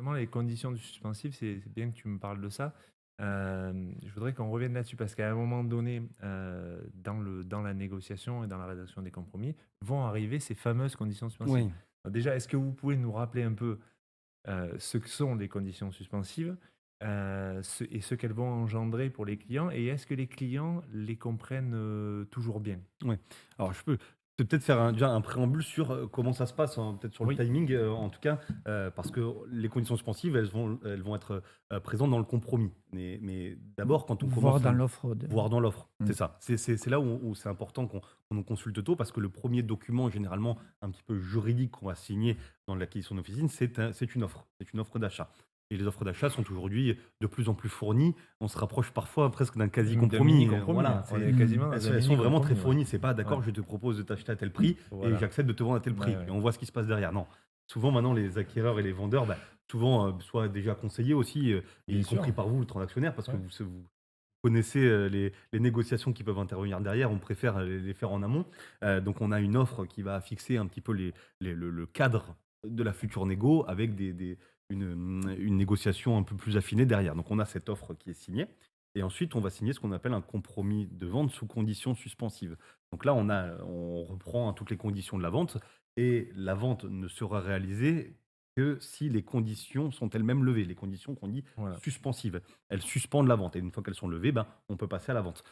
justement, les conditions du suspensif, c'est bien que tu me parles de ça. Je voudrais qu'on revienne là-dessus parce qu'à un moment donné, dans la négociation et dans la rédaction des compromis, vont arriver ces fameuses conditions suspensives. Oui. Alors déjà, est-ce que vous pouvez nous rappeler un peu ce que sont les conditions suspensives et ce qu'elles vont engendrer pour les clients et est-ce que les clients les comprennent toujours bien? Ouais. Alors je peux peut-être faire déjà un préambule sur, comment ça se passe, hein, peut-être sur le Oui, timing, en tout cas, parce que les conditions suspensives, elles vont être, présentes dans le compromis. Mais d'abord, quand on Voire commence dans une l'offre de voire dans l'offre, mmh. c'est ça. C'est là où c'est important qu'on nous consulte tôt parce que le premier document généralement un petit peu juridique qu'on va signer dans l'acquisition d'officine, c'est une offre. C'est une offre d'achat et les offres d'achat sont aujourd'hui de plus en plus fournies. On se rapproche parfois presque d'un quasi d'un compromis, mini compromis. voilà, On c'est est quasiment elles dans sont un elles sont mini vraiment très compromis. Ouais. fournies. C'est pas: Ouais, «D'accord, je te propose de t'acheter à tel prix et voilà. j'accepte de te vendre à tel Ouais, prix et ouais. on voit ce qui se passe derrière». Non. Souvent maintenant les acquéreurs et les vendeurs, souvent, soit déjà conseillés aussi, et Bien y compris sûr. par vous, le transactionnaire, parce que Ouais. vous connaissez, les négociations qui peuvent intervenir derrière. On préfère, les faire en amont. Donc on a une offre qui va fixer un petit peu le cadre de la future négo avec une négociation un peu plus affinée derrière. Donc on a cette offre qui est signée et ensuite on va signer ce qu'on appelle un compromis de vente sous conditions suspensives. Donc là on reprend, hein, toutes les conditions de la vente et la vente ne sera réalisée que si les conditions sont elles-mêmes levées, les conditions qu'on dit Voilà. suspensives. Elles suspendent la vente et une fois qu'elles sont levées, on peut passer à la vente.